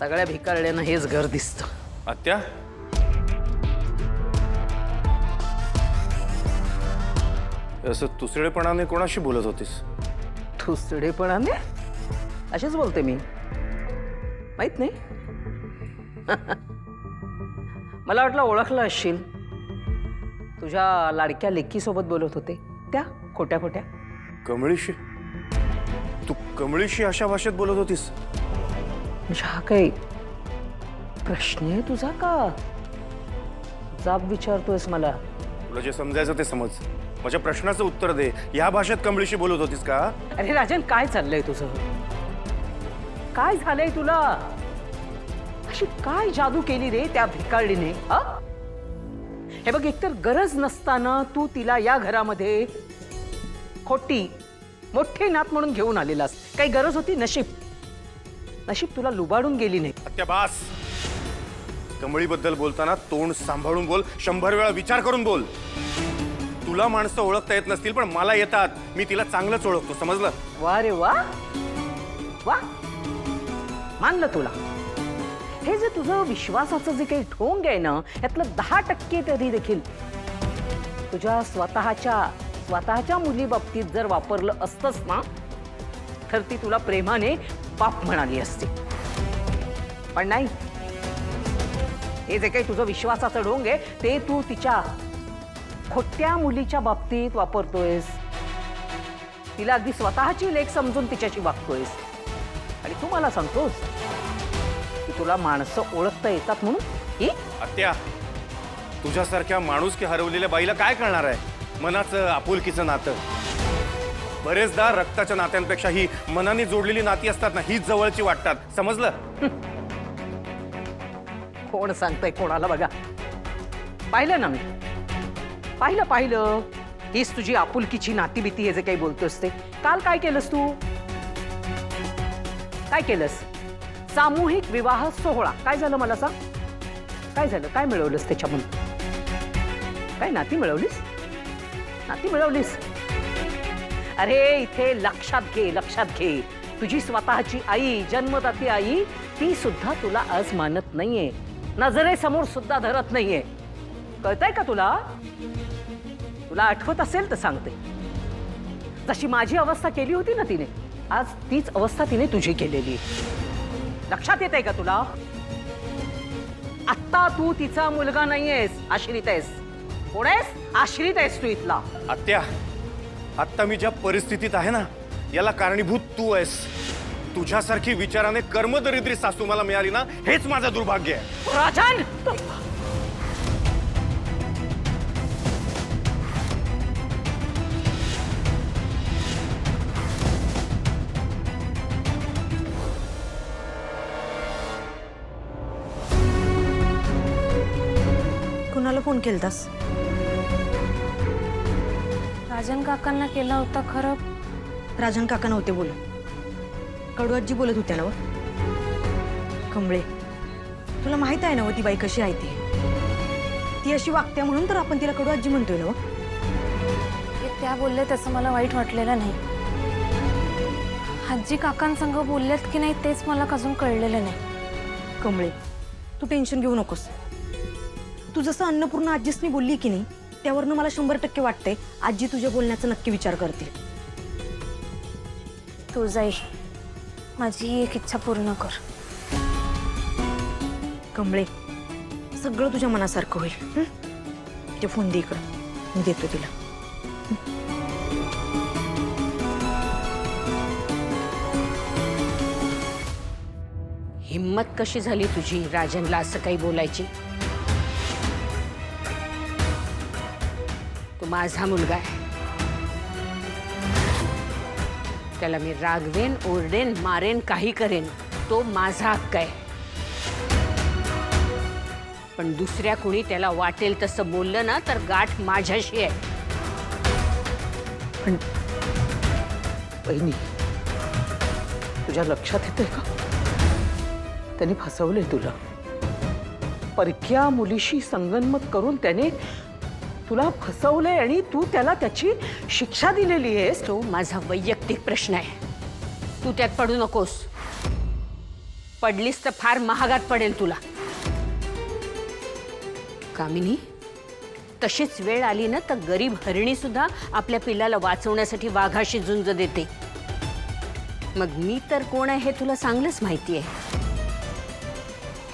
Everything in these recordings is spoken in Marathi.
सगळ्या भिकारड्यांना हेच घर दिसतं। आत्या असं तुसडेपणाने कोणाशी बोलत होतीस? तुसडेपणाने अशीच बोलते मी, माहित नाही? मला वाटलं ओळखलं असशील। तुझ्या लाडक्या लेकीसोबत बोलत होते त्या खोट्या खोट्या। कमळीशी? तू कमळीशी अशा भाषेत बोलत होतीस? म्हणजे हा काही प्रश्न आहे तुझा का जाब विचारतोयस मला? तुला जे समजायचं ते समज, माझ्या प्रश्नाचं उत्तर दे। या भाषेत कमळीशी बोलत होतीस का? अरे राजन, काय चाललंय तुझं? काय झालंय तुला? अशी काय जादू केली रे त्या भिकारडीने? हे बघ, एकतर गरज नसताना तू तिला या घरामध्ये खोटी मोठी नात म्हणून घेऊन आलेलास। काही गरज होती? नशीब तुला लुबाडून गेली नाही। आत्या बास, कमळीबद्दल बोलताना तोंड सांभाळून बोल, 100 वेळा विचार करून बोल। तुला माणसं ओळखता येत नसतील पण मला येतात, मी तिला चांगलंच ओळखतो, समजलं? वा रे वा वा, मानलं तुला। हे जे तुझं विश्वासाचं जे काही ढोंग आहे ना, यातलं 10% तरी देखील तुझ्या स्वतःच्या मुली बाबतीत जर वापरलं असतंस ना, तर ती तुला प्रेमाने बाप म्हणाली असती। पण नाही, हे जे काही तुझं विश्वासाचं ढोंग आहे ते तू तिच्या खोट्या मुलीच्या बाबतीत वापरतोयस। तिला अगदी स्वतःची लेक समजून तिच्याशी वागतोयस आणि तू मला सांगतोस की तुला माणसं ओळखता येतात म्हणून? ही आत्या, तुझ्यासारख्या माणूस की हरवलेल्या बाईला काय कळणार आहे मनाचं आपुलकीचं नातं? बरेचदा रक्ताच्या नात्यांपेक्षा ही मनाने जोडलेली नाती असतात ना, हीच जवळची वाटतात, समजलं? कोण सांगतंय कोणाला? बघा, पाहिलं ना मी, पाहिलं हीच तुझी आपुलकीची नाती भीती हे जे काही बोलतोस ते। काल काय केलंस तू? काय केलंस? सामूहिक विवाह सोहळा काय झालं मला सांग? काय झालं? काय मिळवलंस त्याच्यामधून? काय नाती मिळवलीस? नाती मिळवलीस? अरे इथे लक्षात घे, तुझी स्वतःची आई, जन्मदाती आई, ती सुद्धा तुला आज मानत नाहीये, नजरेसमोर सुद्धा धरत नाहीये। कळतंय का तुला? तुला आठवत असेल तर सांगते, जशी माझी अवस्था केली होती ना तिने, आज तीच अवस्था तिने तुझी केलेली। लक्षात येतंय का तुला? आत्ता तू तिचा मुलगा नाहीयेस, आश्रित आहेस। कोण आहेस? आश्रित आहेस तू इथला। आत्या, आत्ता मी ज्या परिस्थितीत आहे ना, याला कारणीभूत तू आहेस। तुझ्यासारखी विचाराने कर्मदरिद्री सासू मला मिळाली ना, हेच माझं दुर्भाग्य आहे। राजन, कुणाला फोन केलतास? राजन काकांना केला होता। खरं राजन काका नव्हते बोलत, कडू आजी बोलत होत्या ना व? कमळे, तुला माहित आहे ना व ती बाई कशी आहे? ती अशी वागत्या म्हणून तर आपण तिला कडू आजी म्हणतोय ना व? ते त्या बोलले तसं मला वाईट वाटलेलं नाही। आजी काकांसंग बोललेत की नाही तेच मला अजून कळलेलं नाही। कमळे, तू टेन्शन घेऊ नकोस। तू जसं अन्नपूर्णा आजीसनी बोलली की नाही, त्यावरनं मला 100% वाटतंय आजी तुझ्या बोलण्याचा नक्की विचार करतील। तू जाई, माझी ही एक इच्छा पूर्ण कर। कमळे, सगळं तुझ्या मनासारखं होईल। ते फोन दे इकडं, मी देतो तिला। हिम्मत कशी झाली तुझी राजनला असं काही बोलायची? तो माझा मुलगा आहे, त्याला मी रागवेन, ओरडेन, मारेन, काही करेन, तो माझा हक्क आहे। पण दुसऱ्या कोणी त्याला वाटेल तसं बोललं ना तर गाठ माझ्याशी आहे। पण बहिणी, तुझ्या लक्षात येतंय का त्याने फसवलंय तुला? परक्या मुलीशी संगनमत करून त्याने तुला फसवलंय आणि तू त्याला त्याची शिक्षा दिलेली आहेस। तो माझा वैयक्तिक प्रश्न आहे, तू त्यात पडू नकोस। पडलीस तर फार महागात पडेल तुला. कामिनी, तशीच वेळ आली ना तर गरीब हरिणी सुद्धा आपल्या पिल्लाला वाचवण्यासाठी वाघाशी झुंज देते. मग मी तर कोण आहे हे तुला चांगलंच माहिती आहे.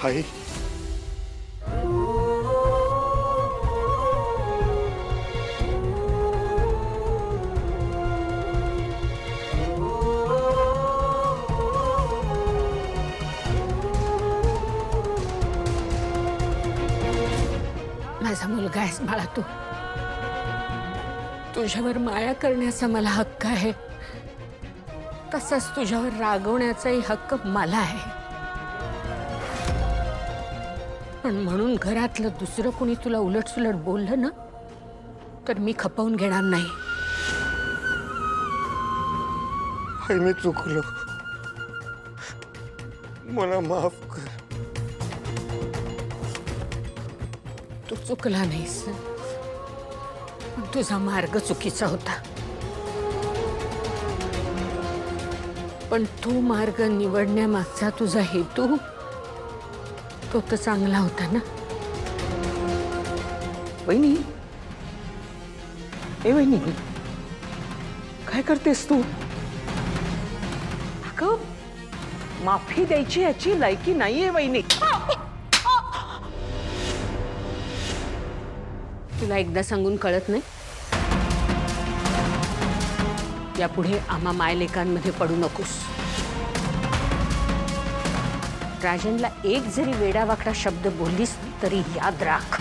आई, माझा मुलगा आहेस बाळा तू. तुझ्यावर माया करण्याचा मला हक्क आहे, तसाच तुझ्यावर रागवण्याचाही हक्क मला आहे. पण म्हणून घरातलं दुसरं कोणी तुला उलटसुलट बोललं ना तर मी खपवून घेणार नाही. आई मी चुकलो, मला माफ कर. तू चुकला नाहीस, पण तुझा मार्ग चुकीचा होता. पण तो मार्ग निवडण्यामागचा तुझा हेतू तो तर चांगला होता ना. वहिनी, ए वहिनी, काय करतेस तू? अगं, माफी द्यायची याची लायकी नाहीये वहिनी. तुला एकदा सांगून कळत नाही? यापुढे आम्हा मायलेकांमध्ये पडू नकोस. राजनला एक जरी वेडावाकडा शब्द बोललीस तरी याद राख.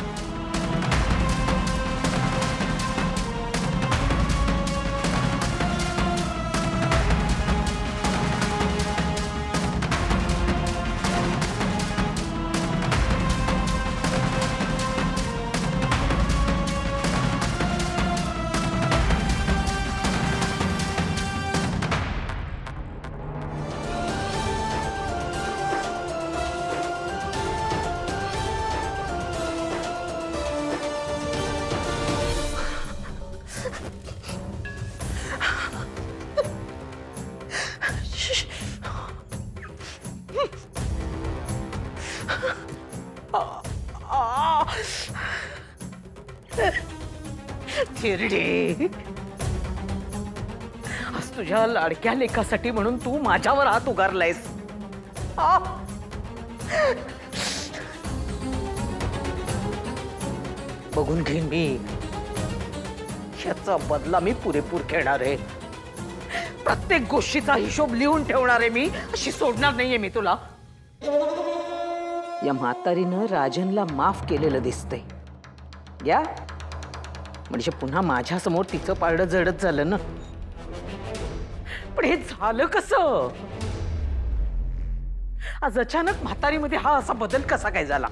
थिरडे, आज तुझ्या लाडक्या लेकासाठी म्हणून तू माझ्यावर हात उगारलायस. बघून घेईन मी, याचा बदला मी पुरेपूर घेणार आहे. प्रत्येक गोष्टीचा हिशोब लिहून ठेवणार आहे मी. अशी सोडणार नाहीये मी तुला. या म्हातारीनं राजनला माफ केलेलं दिसतंय. या म्हणजे पुन्हा माझ्या समोर तिचं पारडं जडत झालं ना. पण हे झालं कसं? आज अचानक म्हातारीमध्ये हा असा बदल कसा काय झाला?